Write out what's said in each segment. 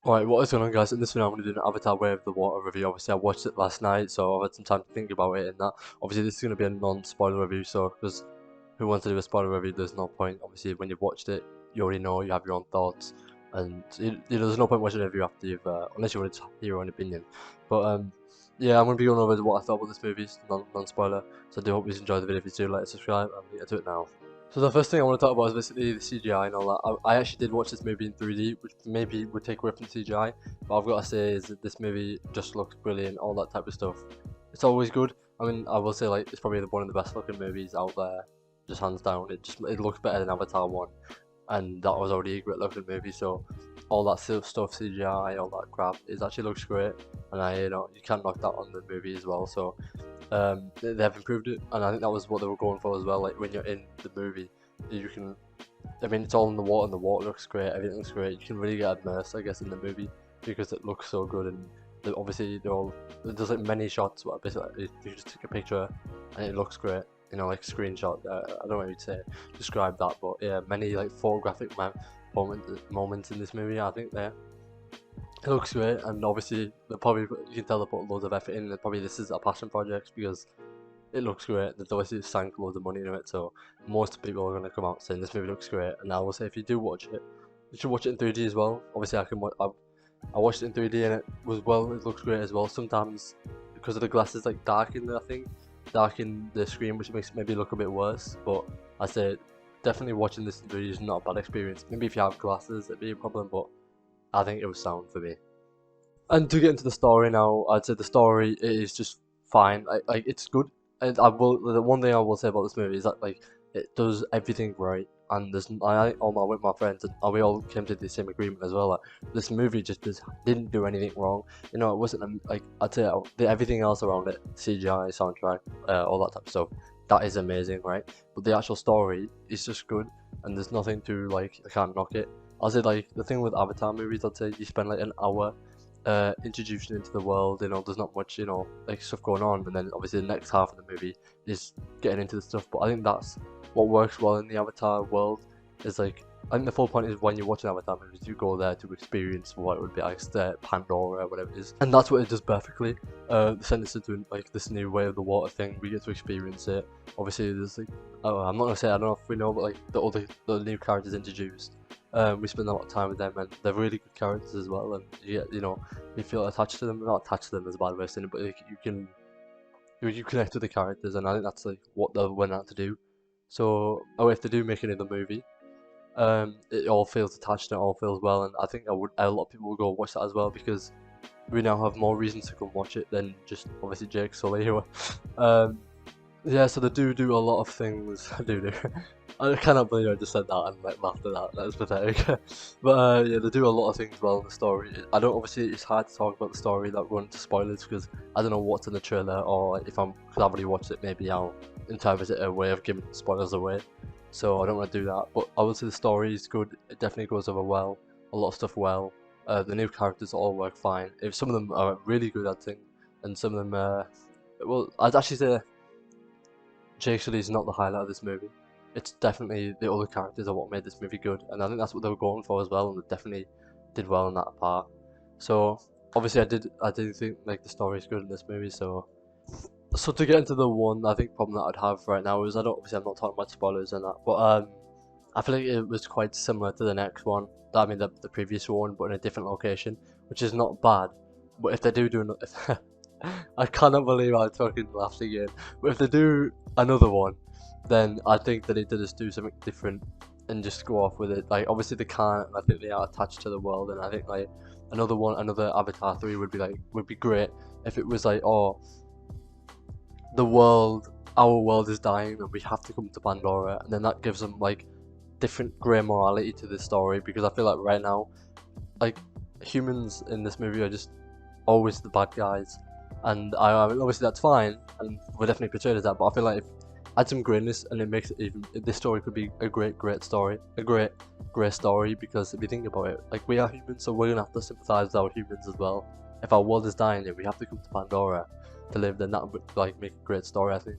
Alright, what is going on, guys? In this video I'm going to do an Avatar Way of the Water review. Obviously I watched it last night, so I've had some time to think about it and that. Obviously this is going to be a non-spoiler review, so because who wants to do a spoiler review, there's no point. Obviously when you've watched it, you already know, you have your own thoughts, and there's no point watching a review after you've, unless you want to hear your own opinion. But yeah, I'm going to be going over what I thought about this movie, non-spoiler, so I do hope you enjoy the video. If you do, like, subscribe, and we'll get to it now. So the first thing I want to talk about is basically the CGI and all that. I actually did watch this movie in 3D, which maybe would take away from the CGI, but I've got to say is that this movie just looks brilliant, all that type of stuff. It's always good. I mean, I will say, like, it's probably one of the best looking movies out there, just hands down. It looks better than Avatar 1, and that was already a great looking movie, so all that sort of stuff, CGI, all that crap, it actually looks great, and you can't knock that on the movie as well, so they have improved it, and I think that was what they were going for as well. Like when you're in the movie, you can, I mean, it's all in the water, and the water looks great, everything looks great. You can really get immersed, I guess, in the movie because it looks so good. And obviously, there's like many shots where basically you just take a picture and it looks great. You know, like screenshot. I don't know what you'd say, describe that, but yeah, many like photographic moments in this movie. I think there. It looks great, and obviously you can tell they put loads of effort in. And probably this is a passion project because it looks great. They've obviously sank loads of money into it, so most people are going to come out saying this movie looks great. And I will say, if you do watch it, you should watch it in 3D as well. Obviously, I watched it in 3D and it was it looks great as well. Sometimes because of the glasses, like darken, I think, darken the screen, which makes it maybe look a bit worse. But I say definitely watching this in 3D is not a bad experience. Maybe if you have glasses, it'd be a problem, but I think it was sound for me. And to get into the story now, I'd say the story is just fine. Like it's good. And the one thing I will say about this movie is that like it does everything right. And with my friends, and we all came to the same agreement as well. That this movie just didn't do anything wrong. You know, it wasn't like I'd say everything else around it, CGI, soundtrack, all that type of stuff. That is amazing, right? But the actual story is just good, and there's nothing to like. I can't knock it. I'll say like the thing with Avatar movies, I'd say you spend like an hour introduction into the world. You know, there's not much, you know, like stuff going on, and then obviously the next half of the movie is getting into the stuff. But I think that's what works well in the Avatar world. Is like, I think the full point is when you watch an Avatar movie, you go there to experience what it would be like, the Pandora, whatever it is, and that's what it does perfectly. Send us into like this new way of the water thing. We get to experience it. Obviously, there's like, oh, I'm not gonna say, I don't know if we know, but like the new characters introduced. We spend a lot of time with them, and they're really good characters as well. And you know, you feel attached to them. Not attached to them as a bad way of saying it, but like, you connect with the characters, and I think that's like what they went out to do. So, if they do make another movie, it all feels attached and it all feels well, and I think a lot of people will go watch that as well because we now have more reasons to come watch it than just obviously Jake Sully. um, yeah, so they do a lot of things. I do. I cannot believe I just said that and like laughed at that. That was pathetic. But yeah, they do a lot of things well in the story. I don't obviously. It's hard to talk about the story that run into spoilers because I don't know what's in the trailer, or like, if because I've already watched it, maybe I'll interpret it a way of giving spoilers away. So I don't want to do that. But I would say the story is good. It definitely goes over well. A lot of stuff well. The new characters all work fine. If some of them are really good, I think, and some of them, well, I'd actually say Jake Sully is not the highlight of this movie. It's definitely the other characters are what made this movie good, and I think that's what they were going for as well, and they definitely did well in that part. So obviously, I did think like the story is good in this movie. So to get into the one, I think problem that I'd have right now is obviously I'm not talking about spoilers and that, but I feel like it was quite similar to the next one. I mean the previous one, but in a different location, which is not bad. But if they do I cannot believe I fucking laughed again. But if they do another one, then I think they need to just do something different and just go off with it. Like obviously they can't. I think they are attached to the world, and I think like another Avatar 3 would be great if it was like, oh, our world is dying and we have to come to Pandora, and then that gives them like different grey morality to the story, because I feel like right now, like, humans in this movie are just always the bad guys, and I mean, obviously that's fine, and we're definitely portrayed as that, but I feel like if add some greyness and it makes it even, this story could be a great story, a great story, because if you think about it, like, we are humans, so we're gonna have to sympathize with our humans as well, if our world is dying and we have to come to Pandora to live, then that would like make a great story, I think.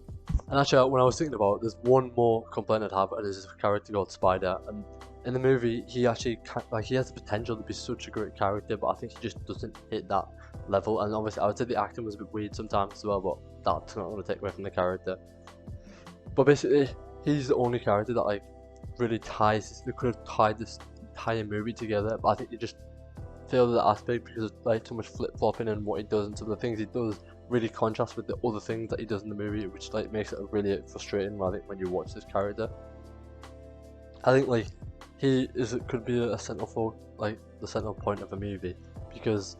And actually, when I was thinking about it, there's one more complaint I'd have, and it's a character called Spider. And in the movie, he actually he has the potential to be such a great character, but I think he just doesn't hit that level. And obviously, I would say the acting was a bit weird sometimes as well, but that's not going to take away from the character. But basically, he's the only character that like really ties. They could have tied this entire movie together, but I think he just failed that aspect because there's like too much flip flopping in what he does, and some of the things he does really contrast with the other things that he does in the movie, which like makes it really frustrating. I think when you watch this character, I think like he could be a central like the central point of a movie, because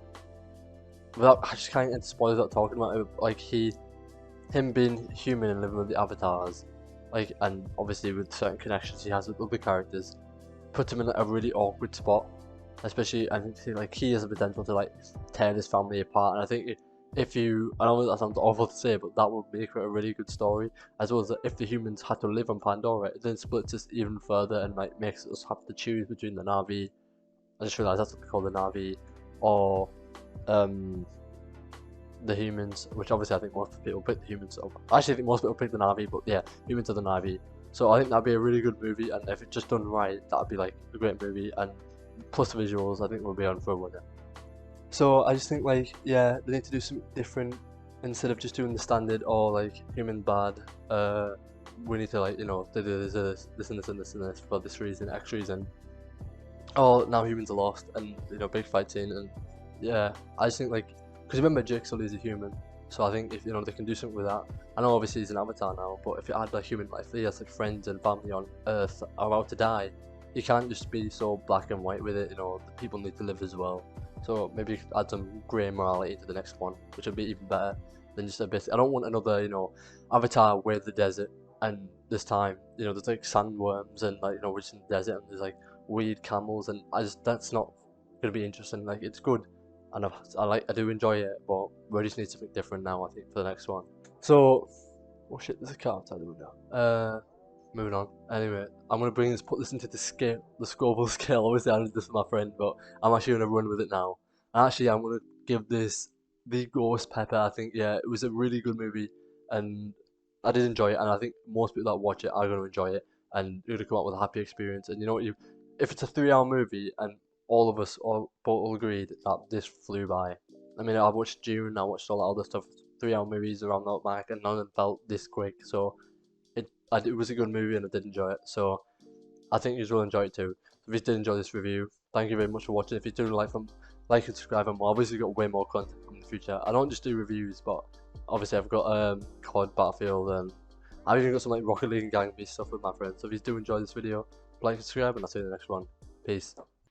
without I just can't get spoilers without talking about it, like him being human and living with the avatars, like, and obviously with certain connections he has with other characters, puts him in a really awkward spot. Especially, I think like he has the potential to like tear this family apart, and I think if you, I know that sounds awful to say, but that would make it a really good story. As well as if the humans had to live on Pandora, it then splits us even further and like makes us have to choose between the Na'vi. I just realised that's what they call the Na'vi, or the humans, which obviously I think most people pick the humans. So actually, I think most people pick the Na'vi, but yeah, humans are the Na'vi. So I think that'd be a really good movie, and if it's just done right, that'd be like a great movie. And plus the visuals, I think we'll be on for a winner. So I just think like, yeah, they need to do something different instead of just doing the standard or like human bad. We need to like, you know, they do this and this and this and this for this reason, X reason. Oh, now humans are lost, and you know, big fight scene, and yeah, I just think like, because remember Jake Sully is a human, so I think if you know they can do something with that. I know obviously he's an avatar now, but if you add like human, like if he has like friends and family on Earth are about to die, you can't just be so black and white with it. You know, the people need to live as well. So maybe you could add some grey morality to the next one, which would be even better than just a bit. I don't want another, you know, Avatar with the desert, and this time, you know, there's like sandworms and like, you know, we're just in the desert and there's like weird camels, and that's not gonna be interesting. Like, it's good, and I do enjoy it, but we just need something different now, I think, for the next one. So, oh shit, there's a car outside the window. Moving on. Anyway, I'm gonna put this into the Scoville scale. Obviously, I did this with my friend, but I'm actually gonna run with it now. And actually, I'm gonna give this the Ghost Pepper. I think, yeah, it was a really good movie, and I did enjoy it. And I think most people that watch it are gonna enjoy it, and you're gonna come out with a happy experience. And you know what? If it's a 3-hour movie, and all of us all agreed that this flew by. I mean, I watched June, I watched all that other stuff, 3-hour movies around that mark, and none of them felt this quick. So it was a good movie, and I did enjoy it, so I think you will enjoy it too. So if you did enjoy this review, thank you very much for watching. If you do like and subscribe, and obviously got way more content in the future. I don't just do reviews, but obviously I've got COD, Battlefield, and I've even got some like Rocket League and Gang Beast stuff with my friends. So if you do enjoy this video, like and subscribe, and I'll see you in the next one. Peace.